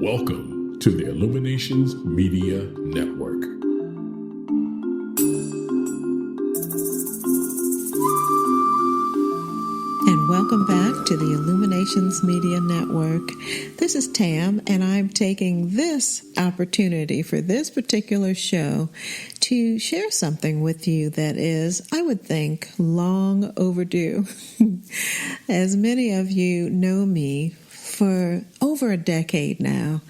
Welcome to the Illuminations Media Network. And welcome back to the Illuminations Media Network. This is Tam, and I'm taking this opportunity for this particular show to share something with you that is, I would think, long overdue. As many of you know me, for over a decade now,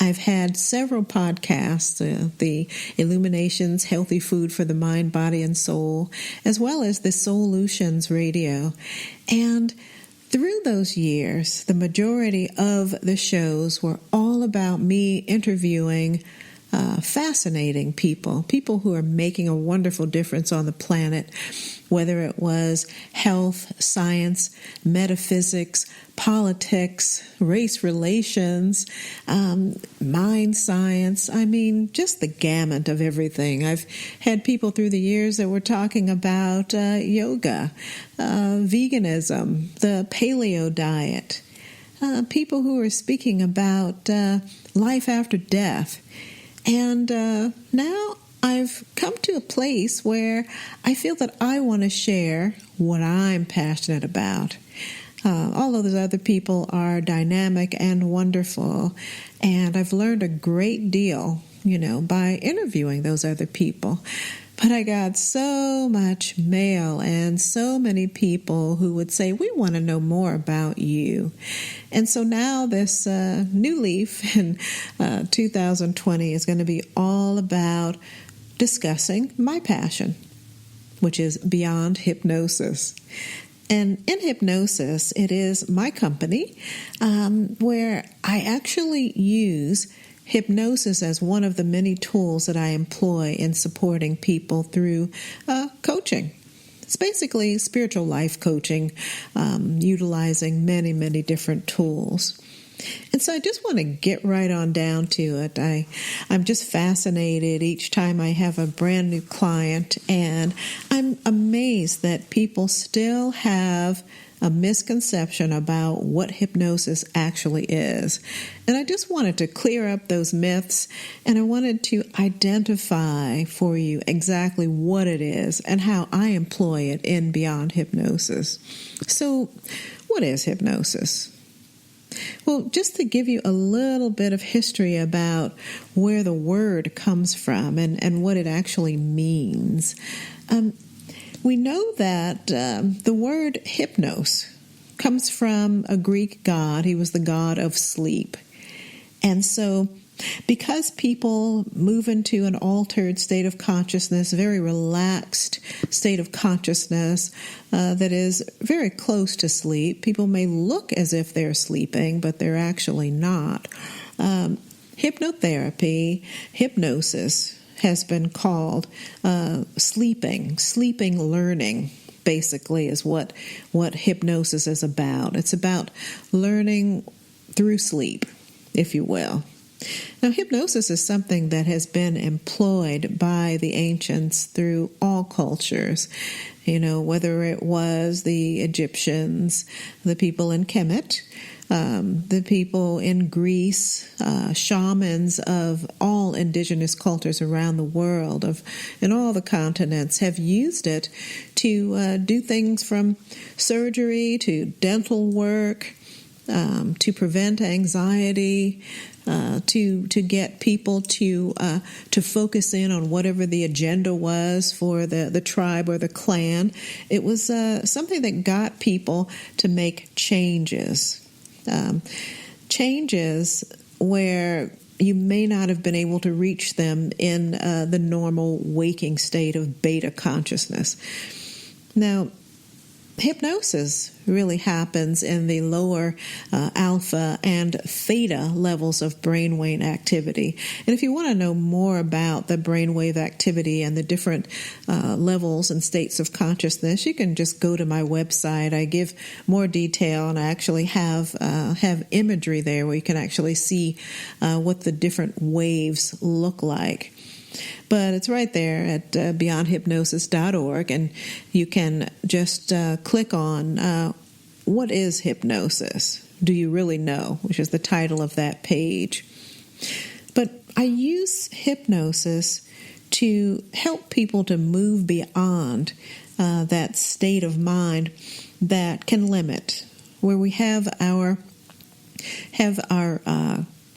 I've had several podcasts, the Illuminations Healthy Food for the Mind, Body, and Soul, as well as the Soulutions Radio. And through those years, the majority of the shows were all about me interviewing fascinating people who are making a wonderful difference on the planet, whether it was health, science, metaphysics, politics, race relations, mind science. I mean, just the gamut of everything. I've had people through the years that were talking about yoga, veganism, the paleo diet, people who are speaking about life after death. And now I've come to a place where I feel that I want to share what I'm passionate about. All of those other people are dynamic and wonderful, and I've learned a great deal, by interviewing those other people. But I got so much mail and so many people who would say, we want to know more about you. And so now this new leaf in 2020 is going to be all about discussing my passion, which is beyond hypnosis. And in hypnosis, it is my company where I actually use hypnosis as one of the many tools that I employ in supporting people through coaching. It's basically spiritual life coaching, utilizing many, many different tools. And so I just want to get right on down to it. I'm just fascinated each time I have a brand new client, and I'm amazed that people still have a misconception about what hypnosis actually is. And I just wanted to clear up those myths, and I wanted to identify for you exactly what it is and how I employ it in Beyond Hypnosis. So, what is hypnosis? Well, just to give you a little bit of history about where the word comes from and what it actually means. We know that the word hypnos comes from a Greek god. He was the god of sleep. And so because people move into an altered state of consciousness, very relaxed state of consciousness that is very close to sleep, people may look as if they're sleeping, but they're actually not. Hypnotherapy, hypnosis, has been called sleeping learning, basically, is what hypnosis is about. It's about learning through sleep, if you will. Now, hypnosis is something that has been employed by the ancients through all cultures, whether it was the Egyptians, the people in Kemet, the people in Greece, shamans of all indigenous cultures around the world, in all the continents, have used it to do things from surgery to dental work, to prevent anxiety, to get people to focus in on whatever the agenda was for the tribe or the clan. It was something that got people to make changes. Changes where you may not have been able to reach them in the normal waking state of beta consciousness. Now, hypnosis really happens in the lower alpha and theta levels of brainwave activity. And if you want to know more about the brainwave activity and the different levels and states of consciousness, you can just go to my website. I give more detail, and I actually have imagery there where you can actually see what the different waves look like. But it's right there at beyondhypnosis.org, and you can just click on what is hypnosis. Do you really know? Which is the title of that page. But I use hypnosis to help people to move beyond that state of mind that can limit, where we have our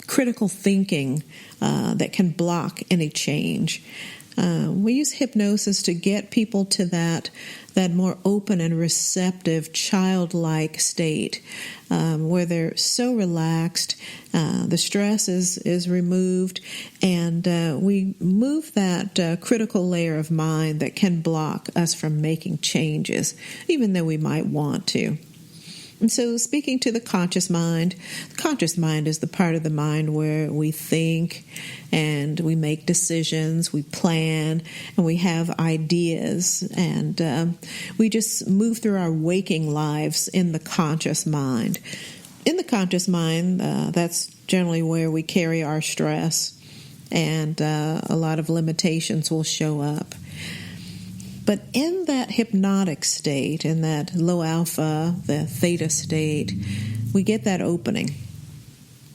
critical thinking that can block any change. We use hypnosis to get people to that more open and receptive, childlike state where they're so relaxed, the stress is removed, and we move that critical layer of mind that can block us from making changes, even though we might want to. And so speaking to the conscious mind is the part of the mind where we think and we make decisions, we plan, and we have ideas, and we just move through our waking lives in the conscious mind. In the conscious mind, that's generally where we carry our stress, and a lot of limitations will show up. But in that hypnotic state, in that low alpha, the theta state, we get that opening.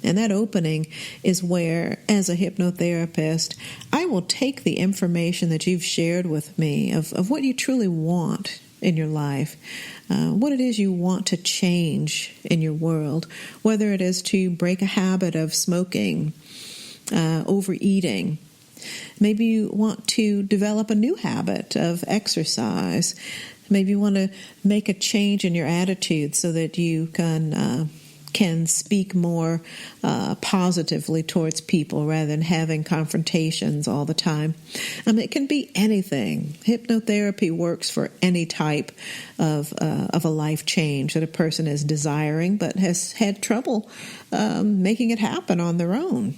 And that opening is where, as a hypnotherapist, I will take the information that you've shared with me of what you truly want in your life, what it is you want to change in your world, whether it is to break a habit of smoking, overeating. Maybe you want to develop a new habit of exercise. Maybe you want to make a change in your attitude so that you can speak more positively towards people rather than having confrontations all the time. It can be anything. Hypnotherapy works for any type of a life change that a person is desiring but has had trouble making it happen on their own.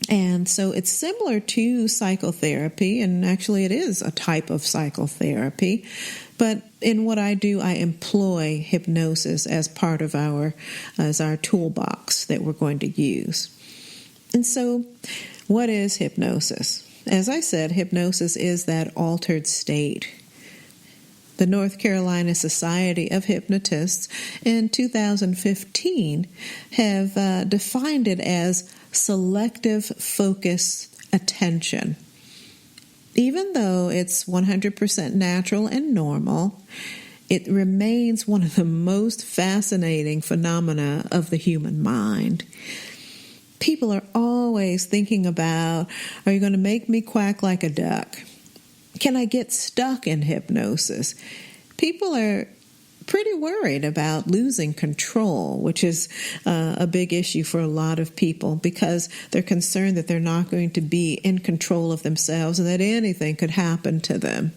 And so it's similar to psychotherapy, and actually it is a type of psychotherapy. But in what I do, I employ hypnosis as part of our toolbox that we're going to use. And so what is hypnosis? As I said, hypnosis is that altered state. The North Carolina Society of Hypnotists in 2015 have defined it as selective focused attention. Even though it's 100% natural and normal, it remains one of the most fascinating phenomena of the human mind. People are always thinking about, are you going to make me quack like a duck? Can I get stuck in hypnosis? People are pretty worried about losing control, which is a big issue for a lot of people because they're concerned that they're not going to be in control of themselves and that anything could happen to them.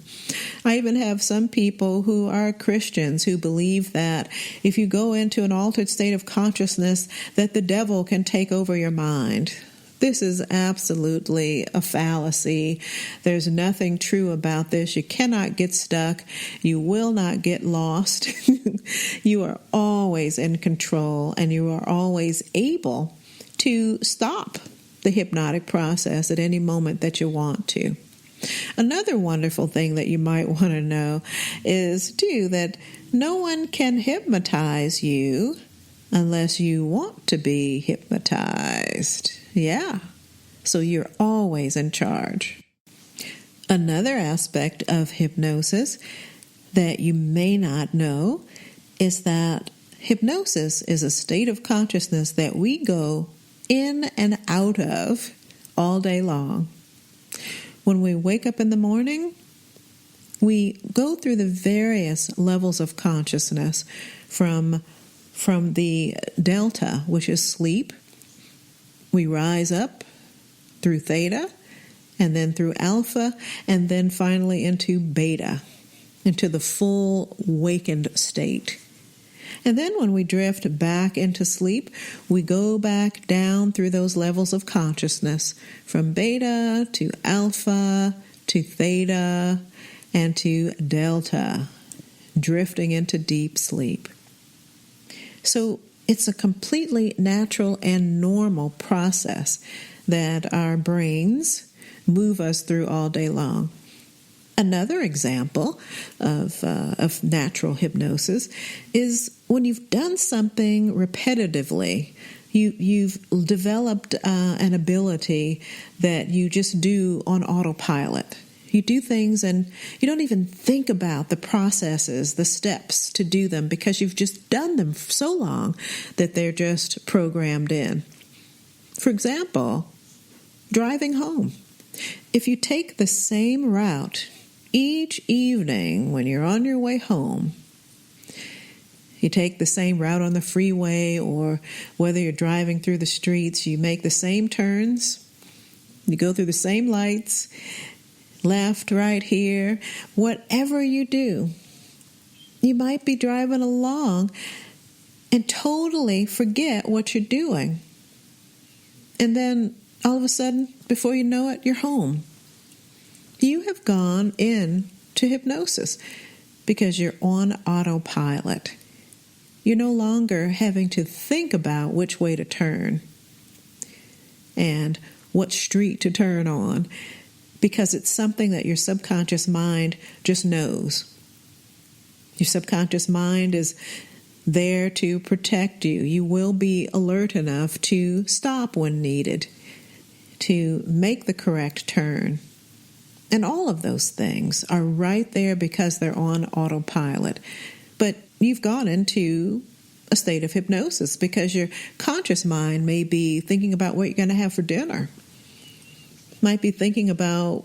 I even have some people who are Christians who believe that if you go into an altered state of consciousness, that the devil can take over your mind. This is absolutely a fallacy. There's nothing true about this. You cannot get stuck. You will not get lost. You are always in control, and you are always able to stop the hypnotic process at any moment that you want to. Another wonderful thing that you might want to know is, too, that no one can hypnotize you unless you want to be hypnotized. Yeah, so you're always in charge. Another aspect of hypnosis that you may not know is that hypnosis is a state of consciousness that we go in and out of all day long. When we wake up in the morning, we go through the various levels of consciousness from the delta, which is sleep. We rise up through theta, and then through alpha, and then finally into beta, into the full wakened state. And then when we drift back into sleep, we go back down through those levels of consciousness, from beta to alpha to theta and to delta, drifting into deep sleep. So it's a completely natural and normal process that our brains move us through all day long. Another example of natural hypnosis is when you've done something repetitively, you've developed an ability that you just do on autopilot. You do things and you don't even think about the processes, the steps to do them, because you've just done them for so long that they're just programmed in. For example, driving home. If you take the same route each evening when you're on your way home, you take the same route on the freeway, or whether you're driving through the streets, you make the same turns, you go through the same lights, left, right, here, whatever you do, you might be driving along and totally forget what you're doing. And then all of a sudden, before you know it, you're home. You have gone into hypnosis because you're on autopilot. You're no longer having to think about which way to turn and what street to turn on, because it's something that your subconscious mind just knows. Your subconscious mind is there to protect you. You will be alert enough to stop when needed, to make the correct turn. And all of those things are right there because they're on autopilot. But you've gone into a state of hypnosis because your conscious mind may be thinking about what you're going to have for dinner. Might be thinking about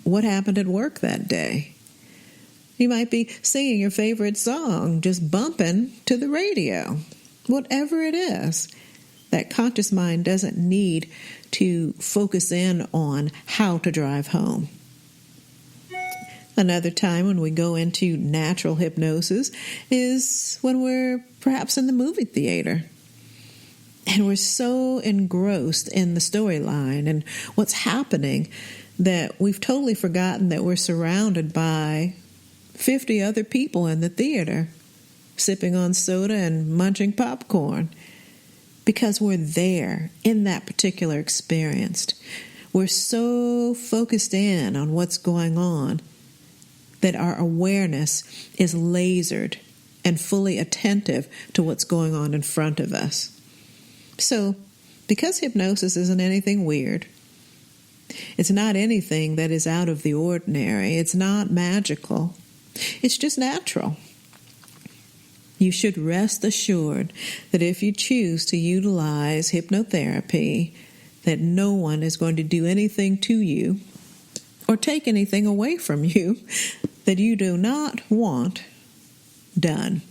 what happened at work that day. You might be singing your favorite song, just bumping to the radio. Whatever it is, that conscious mind doesn't need to focus in on how to drive home. Another time when we go into natural hypnosis is when we're perhaps in the movie theater. And we're so engrossed in the storyline and what's happening that we've totally forgotten that we're surrounded by 50 other people in the theater, sipping on soda and munching popcorn, because we're there in that particular experience. We're so focused in on what's going on that our awareness is lasered and fully attentive to what's going on in front of us. So, because hypnosis isn't anything weird, it's not anything that is out of the ordinary, it's not magical, it's just natural. You should rest assured that if you choose to utilize hypnotherapy, that no one is going to do anything to you or take anything away from you that you do not want done.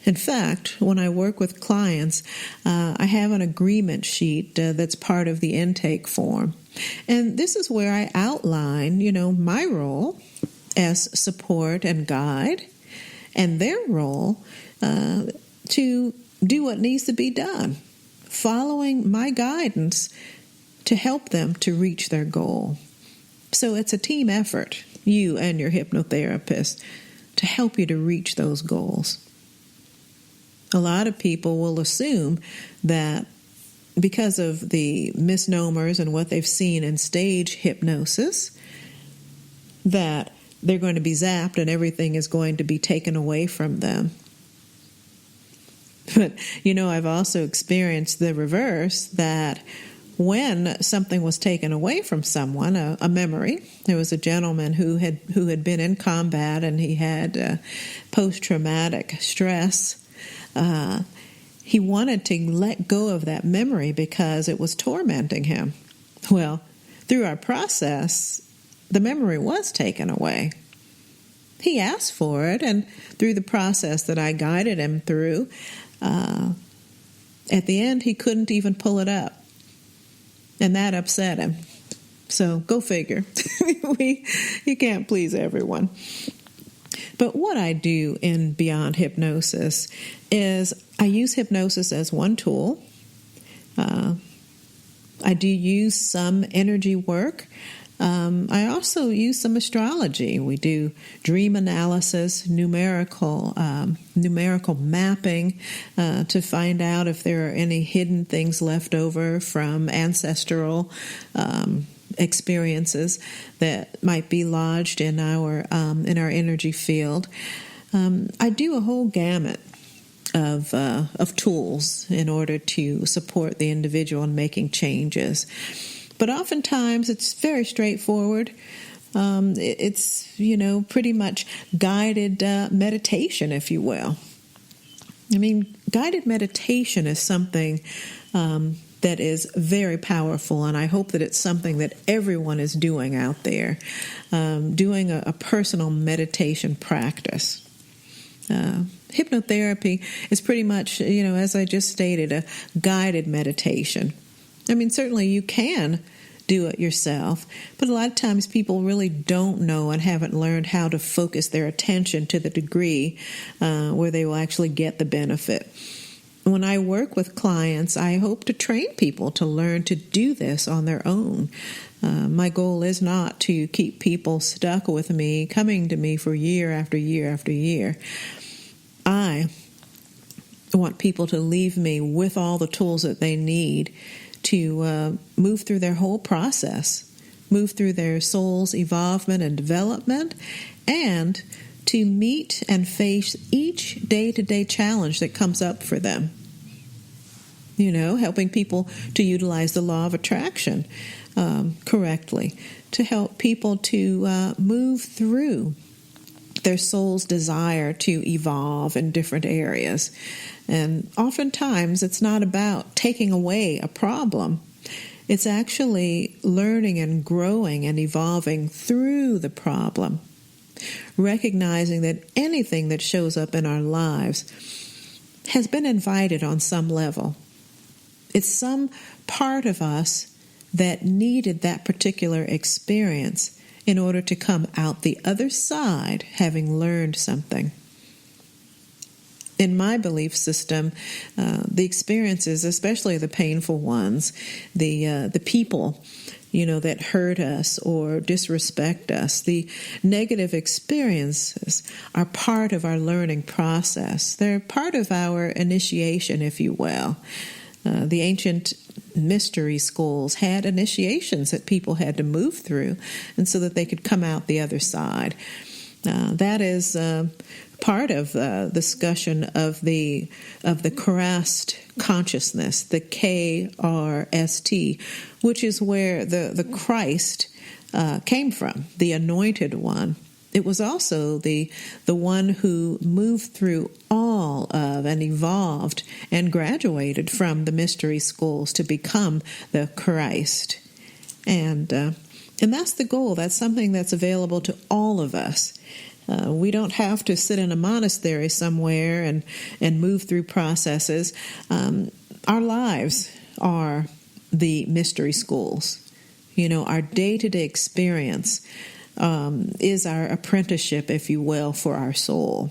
In fact, when I work with clients, I have an agreement sheet that's part of the intake form. And this is where I outline, my role as support and guide, and their role to do what needs to be done, following my guidance to help them to reach their goal. So it's a team effort, you and your hypnotherapist, to help you to reach those goals. A lot of people will assume that because of the misnomers and what they've seen in stage hypnosis, that they're going to be zapped and everything is going to be taken away from them. But, I've also experienced the reverse, that when something was taken away from someone, a memory, there was a gentleman who had been in combat and he had post-traumatic stress. He wanted to let go of that memory because it was tormenting him. Well, through our process, the memory was taken away. He asked for it, and through the process that I guided him through, at the end, he couldn't even pull it up. And that upset him. So go figure. You can't please everyone. But what I do in Beyond Hypnosis is I use hypnosis as one tool. I do use some energy work. I also use some astrology. We do dream analysis, numerical mapping to find out if there are any hidden things left over from ancestral experiences that might be lodged in our energy field. I do a whole gamut of tools in order to support the individual in making changes. But oftentimes it's very straightforward. It's, pretty much guided meditation, if you will. I mean, guided meditation is something that is very powerful, and I hope that it's something that everyone is doing out there, doing a personal meditation practice. Hypnotherapy is pretty much, as I just stated, a guided meditation. I mean, certainly you can do it yourself, but a lot of times people really don't know and haven't learned how to focus their attention to the degree where they will actually get the benefit. When I work with clients, I hope to train people to learn to do this on their own. My goal is not to keep people stuck with me, coming to me for year after year after year. I want people to leave me with all the tools that they need to move through their whole process, move through their soul's evolvement and development, and to meet and face each day-to-day challenge that comes up for them. Helping people to utilize the law of attraction correctly, to help people to move through their soul's desire to evolve in different areas. And oftentimes it's not about taking away a problem. It's actually learning and growing and evolving through the problem, recognizing that anything that shows up in our lives has been invited on some level. It's some part of us that needed that particular experience in order to come out the other side having learned something. In my belief system, the experiences, especially the painful ones, the people, that hurt us or disrespect us, the negative experiences are part of our learning process. They're part of our initiation, if you will. The ancient mystery schools had initiations that people had to move through, and so that they could come out the other side. That is part of the discussion of the Christ consciousness, the KRST, which is where the Christ came from, the anointed one. It was also the one who moved through all of and evolved and graduated from the mystery schools to become the Christ. And that's the goal. That's something that's available to all of us. We don't have to sit in a monastery somewhere and move through processes. Our lives are the mystery schools. Our day-to-day experience is our apprenticeship, if you will, for our soul.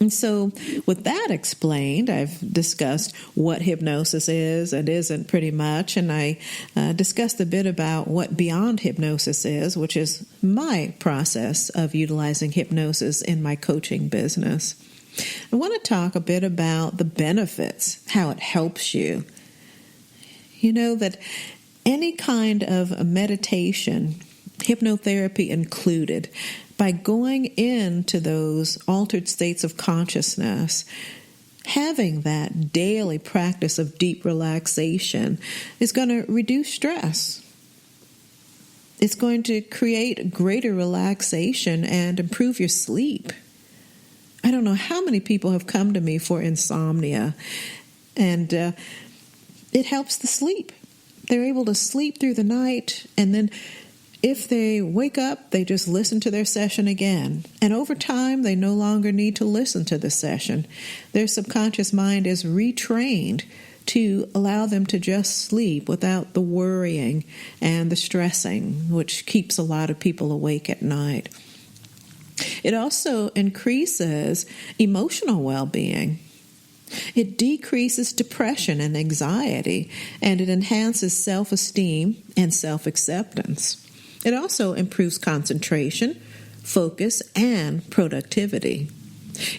And so with that explained, I've discussed what hypnosis is and isn't pretty much, and I discussed a bit about what beyond hypnosis is, which is my process of utilizing hypnosis in my coaching business. I want to talk a bit about the benefits, how it helps you. That any kind of meditation, hypnotherapy included, by going into those altered states of consciousness, having that daily practice of deep relaxation is going to reduce stress. It's going to create greater relaxation and improve your sleep. I don't know how many people have come to me for insomnia, and it helps the sleep. They're able to sleep through the night, and then if they wake up, they just listen to their session again. And over time, they no longer need to listen to the session. Their subconscious mind is retrained to allow them to just sleep without the worrying and the stressing, which keeps a lot of people awake at night. It also increases emotional well-being. It decreases depression and anxiety, and it enhances self-esteem and self-acceptance. It also improves concentration, focus, and productivity.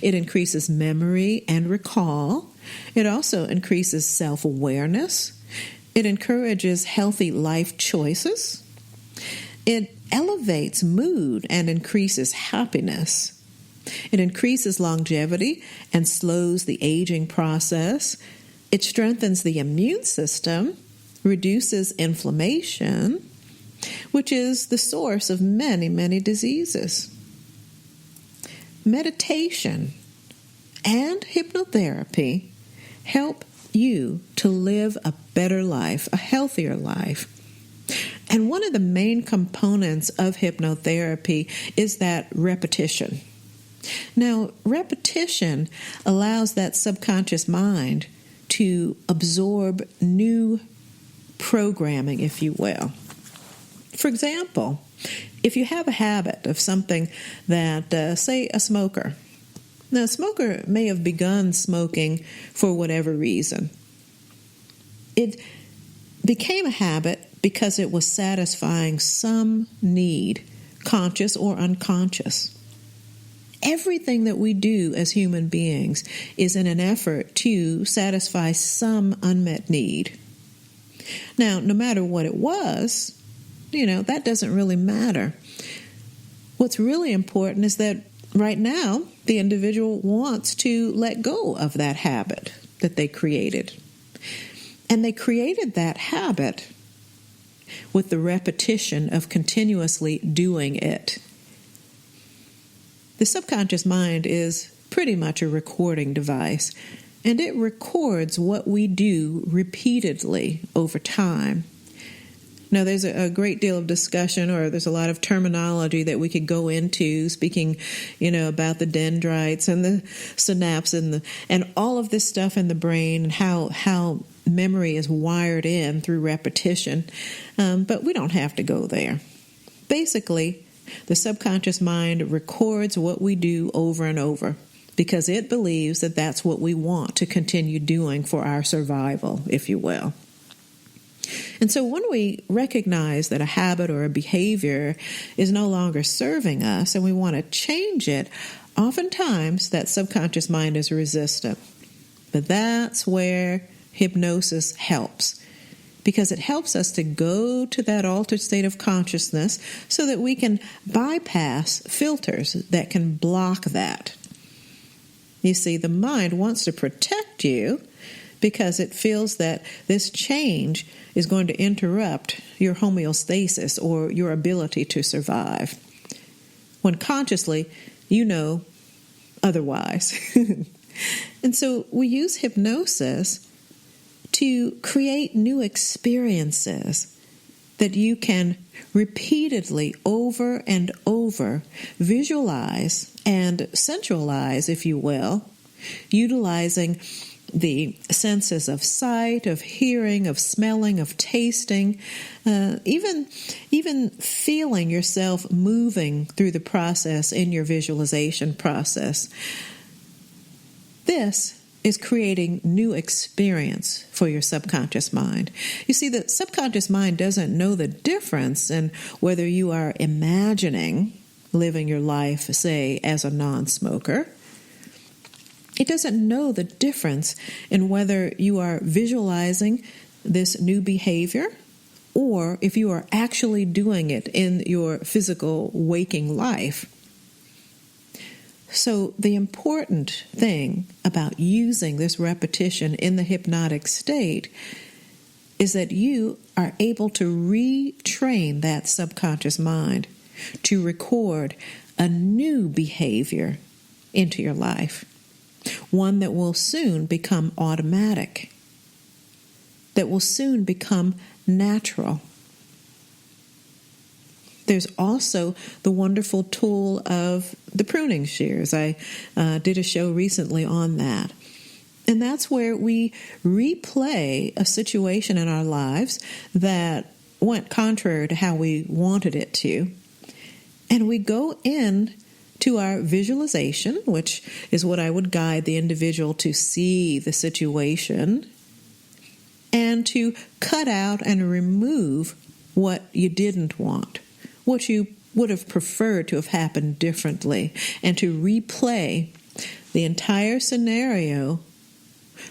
It increases memory and recall. It also increases self-awareness. It encourages healthy life choices. It elevates mood and increases happiness. It increases longevity and slows the aging process. It strengthens the immune system, reduces inflammation, which is the source of many, many diseases. Meditation and hypnotherapy help you to live a better life, a healthier life. And one of the main components of hypnotherapy is that repetition. Now, repetition allows that subconscious mind to absorb new programming, if you will. For example, if you have a habit of something that, say, a smoker. Now, a smoker may have begun smoking for whatever reason. It became a habit because it was satisfying some need, conscious or unconscious. Everything that we do as human beings is in an effort to satisfy some unmet need. Now, no matter what it was, that doesn't really matter. What's really important is that right now, the individual wants to let go of that habit that they created. And they created that habit with the repetition of continuously doing it. The subconscious mind is pretty much a recording device, and it records what we do repeatedly over time. Now, there's a great deal of discussion, or there's a lot of terminology that we could go into, speaking, about the dendrites and the synapse and all of this stuff in the brain, and how memory is wired in through repetition. But we don't have to go there. Basically, the subconscious mind records what we do over and over because it believes that that's what we want to continue doing for our survival, if you will. And so when we recognize that a habit or a behavior is no longer serving us and we want to change it, oftentimes that subconscious mind is resistant. But that's where hypnosis helps, because it helps us to go to that altered state of consciousness so that we can bypass filters that can block that. You see, the mind wants to protect you because it feels that this change is going to interrupt your homeostasis or your ability to survive, when consciously you know otherwise. And so we use hypnosis to create new experiences that you can repeatedly, over and over, visualize and centralize, if you will, utilizing the senses of sight, of hearing, of smelling, of tasting, even feeling yourself moving through the process in your visualization process. This is creating new experience for your subconscious mind. You see, the subconscious mind doesn't know the difference in whether you are imagining living your life, say, as a non-smoker. It doesn't know the difference in whether you are visualizing this new behavior or if you are actually doing it in your physical waking life. So the important thing about using this repetition in the hypnotic state is that you are able to retrain that subconscious mind to record a new behavior into your life, one that will soon become automatic, that will soon become natural. There's also the wonderful tool of the pruning shears. I did a show recently on that. And that's where we replay a situation in our lives that went contrary to how we wanted it to. And we go in to our visualization, which is what I would guide the individual to see the situation, and to cut out and remove what you didn't want, what you would have preferred to have happened differently, and to replay the entire scenario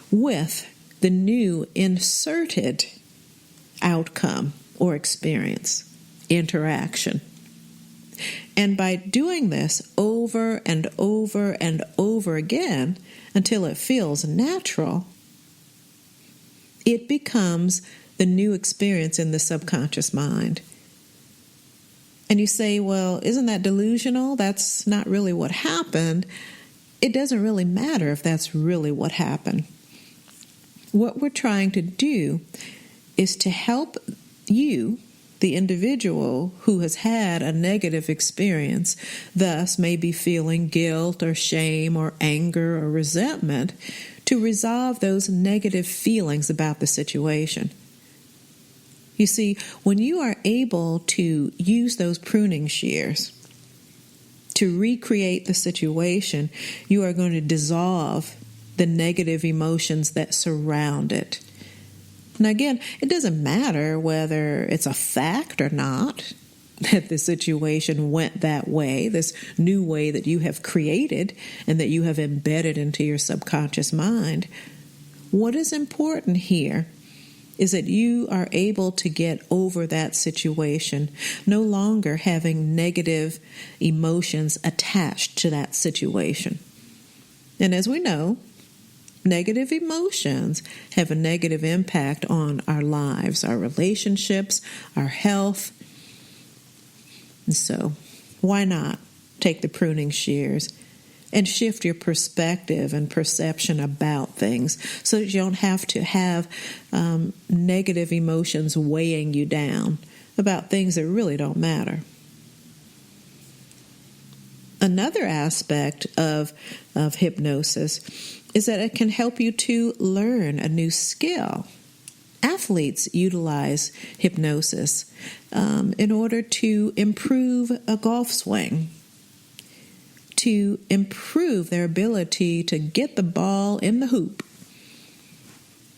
with the new inserted outcome or experience, interaction. And by doing this over and over and over again until it feels natural, it becomes the new experience in the subconscious mind. And you say, well, isn't that delusional? That's not really what happened. It doesn't really matter if that's really what happened. What we're trying to do is to help you, the individual who has had a negative experience, thus may be feeling guilt or shame or anger or resentment, to resolve those negative feelings about the situation. You see, when you are able to use those pruning shears to recreate the situation, you are going to dissolve the negative emotions that surround it. Now again, it doesn't matter whether it's a fact or not that the situation went that way, this new way that you have created and that you have embedded into your subconscious mind. What is important here is that you are able to get over that situation, no longer having negative emotions attached to that situation. And as we know, negative emotions have a negative impact on our lives, our relationships, our health. And so, why not take the pruning shears and shift your perspective and perception about things so that you don't have to have negative emotions weighing you down about things that really don't matter. Another aspect of hypnosis is that it can help you to learn a new skill. Athletes utilize hypnosis in order to improve a golf swing, to improve their ability to get the ball in the hoop,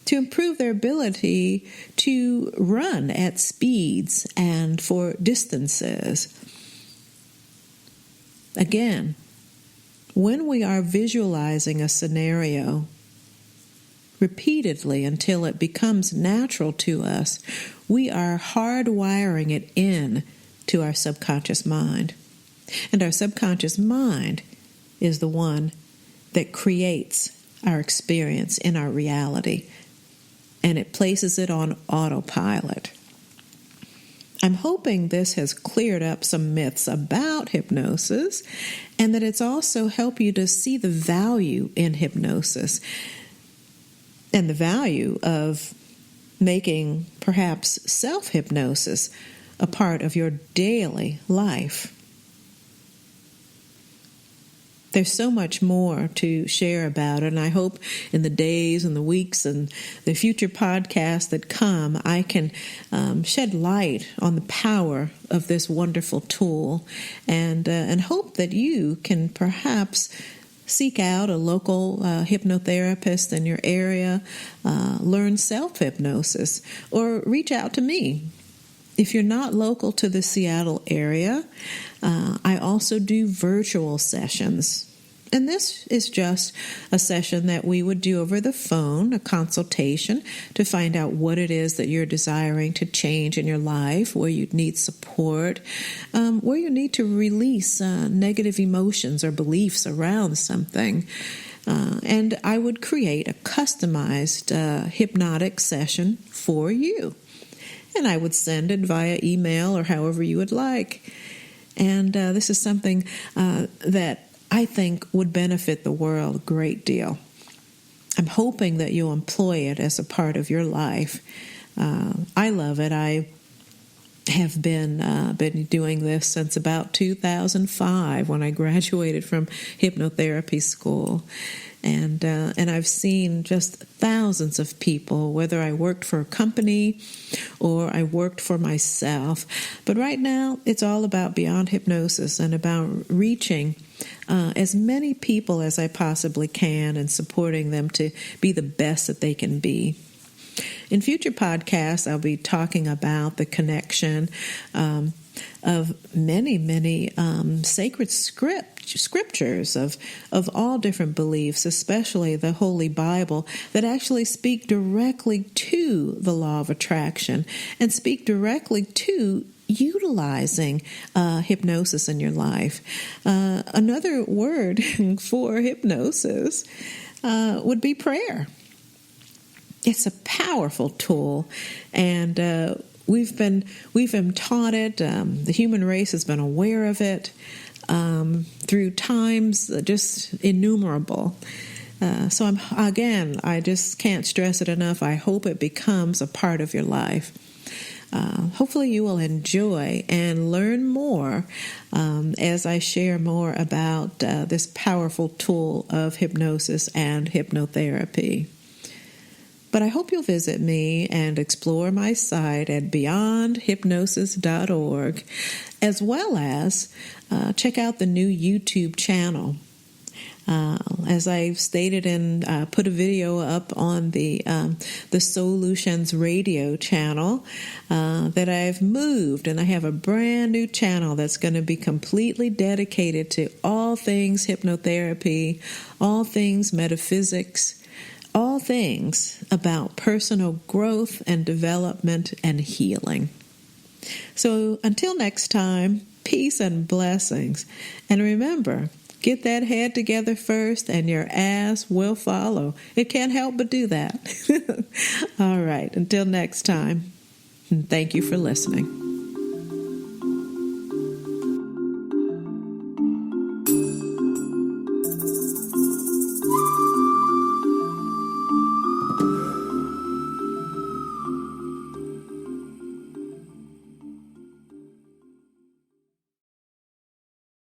to improve their ability to run at speeds and for distances. Again, when we are visualizing a scenario repeatedly until it becomes natural to us, we are hardwiring it in to our subconscious mind. And our subconscious mind is the one that creates our experience in our reality, and it places it on autopilot. I'm hoping this has cleared up some myths about hypnosis, and that it's also helped you to see the value in hypnosis and the value of making perhaps self-hypnosis a part of your daily life. There's so much more to share about it, and I hope in the days and the weeks and the future podcasts that come, I can shed light on the power of this wonderful tool, and hope that you can perhaps seek out a local hypnotherapist in your area, learn self-hypnosis, or reach out to me. If you're not local to the Seattle area, I also do virtual sessions. And this is just a session that we would do over the phone, a consultation to find out what it is that you're desiring to change in your life, where you need support, where you need to release negative emotions or beliefs around something. And I would create a customized hypnotic session for you. And I would send it via email or however you would like. And this is something that I think would benefit the world a great deal. I'm hoping that you'll employ it as a part of your life. I love it. I have been doing this since about 2005 when I graduated from hypnotherapy school. And I've seen just thousands of people, whether I worked for a company or I worked for myself. But right now, it's all about Beyond Hypnosis and about reaching as many people as I possibly can and supporting them to be the best that they can be. In future podcasts, I'll be talking about the connection of many sacred scriptures of all different beliefs, especially the Holy Bible, that actually speak directly to the law of attraction and speak directly to utilizing hypnosis in your life. Another word for hypnosis would be prayer. It's a powerful tool, and we've been taught it. The human race has been aware of it through times just innumerable. So I just can't stress it enough. I hope it becomes a part of your life. Hopefully you will enjoy and learn more as I share more about this powerful tool of hypnosis and hypnotherapy. But I hope you'll visit me and explore my site at beyondhypnosis.org, as well as check out the new YouTube channel. As I've stated and put a video up on the Solutions Radio channel, that I've moved, and I have a brand new channel that's going to be completely dedicated to all things hypnotherapy, all things metaphysics, all things about personal growth and development and healing. So until next time, peace and blessings. And remember, get that head together first and your ass will follow. It can't help but do that. All right, until next time, thank you for listening.